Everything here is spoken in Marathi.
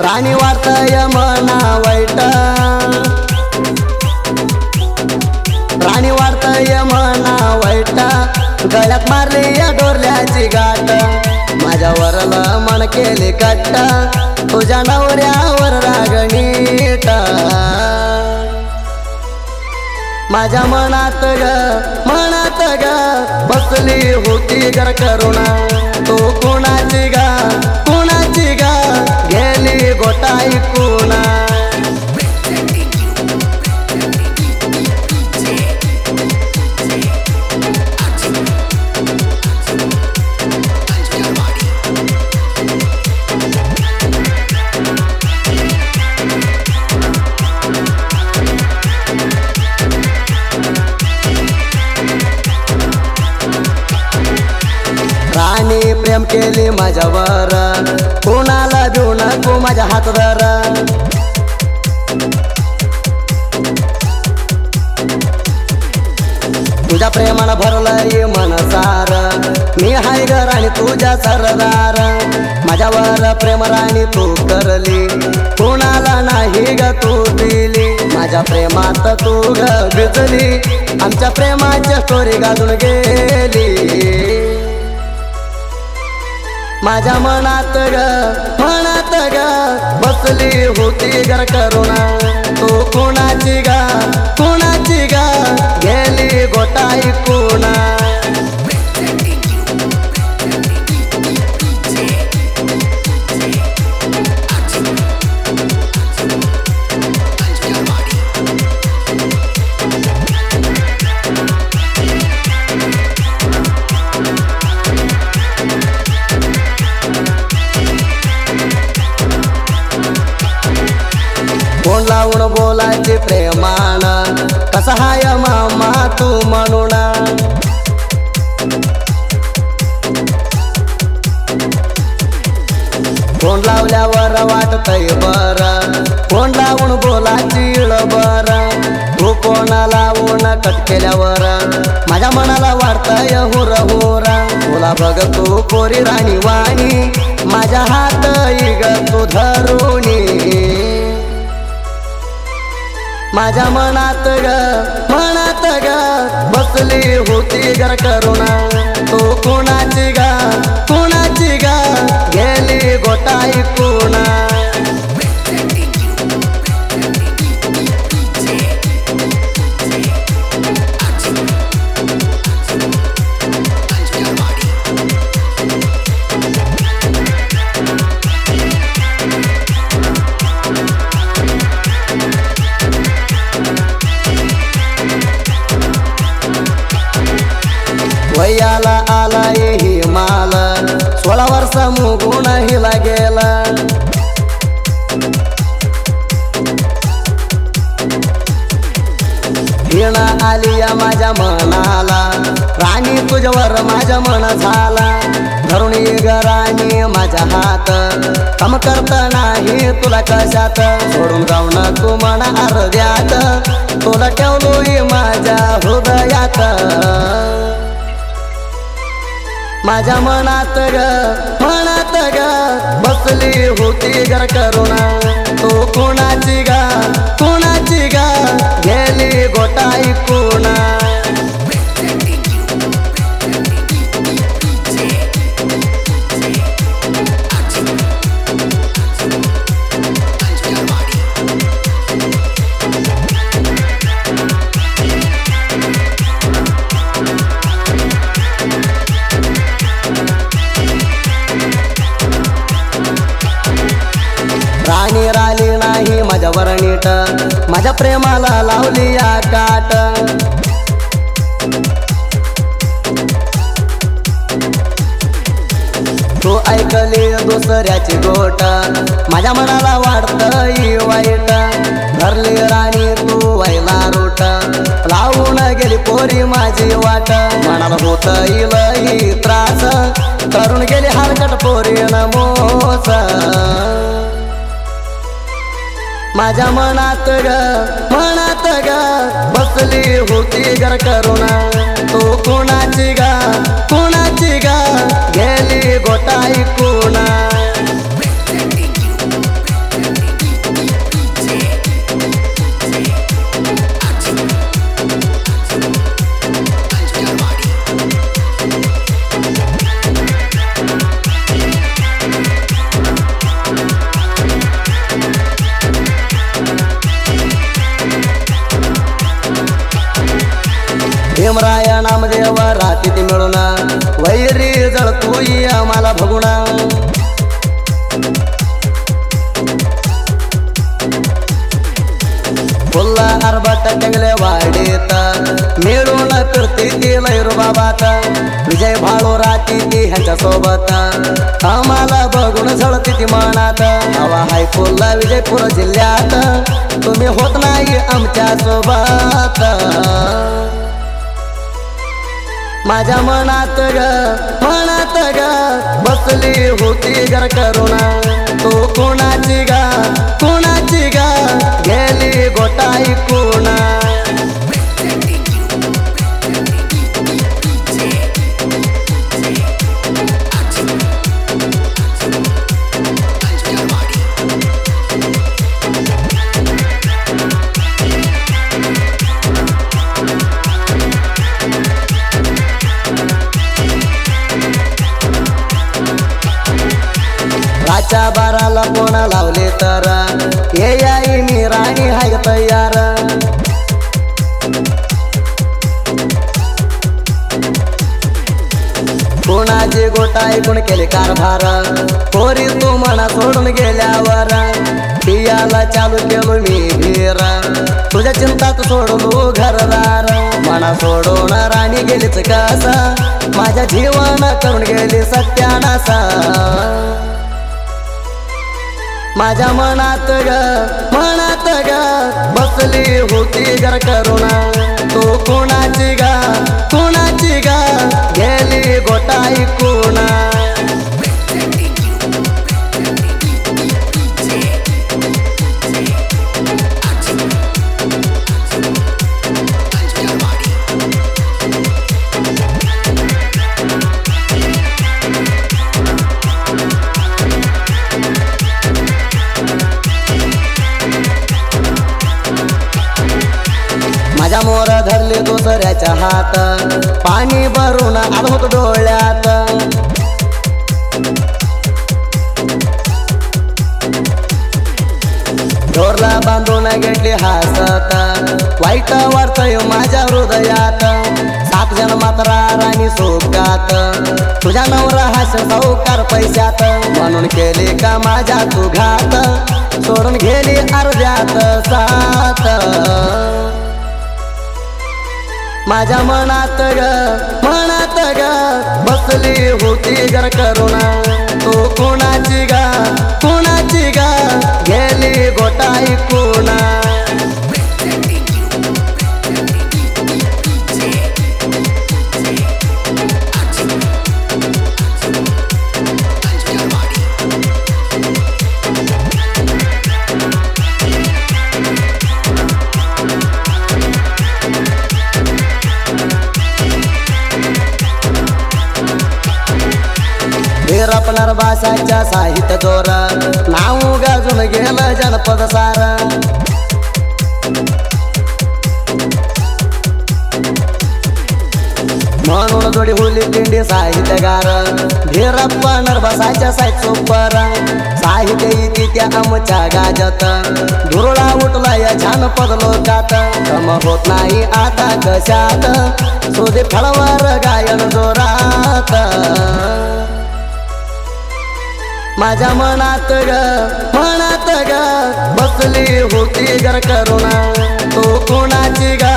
राणी वाटतय मना वाईट, राणी वाटतय मना वाईट, गळ्यात मारली या डोरल्याची गाठ, माझ्यावरल मन केली कट्ट, तुझ्या नवऱ्यावर रागणीट, माझ्या मनात ग बसली होती घर करुणा, तू कुणाची ग कुणाची ग गेली गोटाई कुणा, राणी प्रेम केली माझ्यावर, कोणाला देऊ नको माझ्या हातवर, तुझ्या प्रेमानं भरलंय मनसार, मी हाय ग राणी तुझ्या सरदार, माझ्यावर प्रेम राणी तू करली, कोणाला नाही ग तू दिली, माझ्या प्रेमात तू ग भिजली, आमच्या प्रेमाच्या स्टोरी घालून गेली, माझ्या मनात ग बसली होती घर करुणा, तू कुणाची ग कुणाची ग गेली गोटाई कुणा, फोन लावून बोलायचे प्रेमान, कसा हाय मामा तू म्हणून, फोन लावल्यावर वाटतय बर, फोन लावून बोलायची बर, तू फोन लावून कट केल्यावर माझ्या मनाला वाटतय हुर हुर, तुला बघ तू पोरी राणी वाणी, माझ्या हात ग तू धरुणी, माझ्या मनात ग बसली होती घर करुणा, तू कुणाची ग कुणाची ग गेली गोटाई कुणा, वयाला आलाय हिमाल, 16 वर्ष मुगुण हिला गेला, हिण आली या माझ्या मनाला, राणी तुझ्यावर माझ्या मन झाला, धरून ग राणी माझ्या हात, काम करत नाही तुला कशात, सोडून जाऊ नको मना अर्ध्यात, तुला ठेवलोय माझ्या हृदयात, माझ्या मनात ग बसली होती घर करुणा, तू कुणाची ग कुणाची ग गेली गोटाई कुणा, राणी राली नाही माझ्यावर नीट, माझ्या प्रेमाला लावली या काट, तू ऐकली दुसऱ्याची गोट, माझ्या मनाला वाटतय वाईट, धरली राणी तू व्हायला रूट, लावून गेली पोरी माझी वाट, मनाला होत लई त्रास, करून गेली हरकट पोरी नमोस, माझ्या मनात ग बसली होती घर करुणा, तू कुणाची ग कुणाची ग गेली गोटाई कुणा, भीमराय नामदेव रातीत मिळून वैरी जळतोय आम्हाला बघून फुल्ला आरबाट टेंगले वाडीत मिळून फिरती ती लैरू बाबात विजय भाळू राती ती ह्यांच्या सोबत आम्हाला बघून झळती ती मनात हवा हाय फुल्ला विजयपूर जिल्ह्यात तुम्ही होत नाही आमच्या सोबत माझ्या मनात ग बसली होती घर करुणा तू कोणाची गा गेली गोटाई कोणा रातच्या बाराला कोण लावले तर ये आई मी राणी हाय तयार कोणाची गोटा ऐकून केले कारभार पोरी तू मना सोडून गेल्यावर पियाला चालू केलो मी भीर तुझ्या चिंतात सोडलो घरदार मना सोडून राणी गेलीच कसा माझ्या जीवन करून गेली सत्यानासा माझ्या मनात ग बसली होती घर करुणा तू कोणाची गा गेली गोटाई कोणा माझ्या मोर धरले दुसऱ्याच्या हात पाणी भरून आलो डोळ्यात ढोरला बांधून घेतली हसत वाईट वाटतय माझ्या हृदयात 7 जन्मात राणी सोबत तुझ्या नवरा हास सावकार पैशात म्हणून केली का माझ्या तू घात सोडून गेली अर्ध्यात साथ माझ्या मनात ग बसली होती घर करुणा तू कोणाची गा गेली गोटाई कोणा वीरपणार भाषाच्या साहित्य जोर नाव गाजून गेलं जनपद सार म्हणून जोडी होली दिंडी साहित्यगार वीरप्पा नरभासाच्या साहित्य सुपर साहित्य इति त्या आमच्या गाजत धुरळा उठला या जानपद लोकात कम होत नाही आता कशात सोदे फळवार गायन जोरात माझ्या मनात ग बसली होती घर करुणा तू कोणाची गा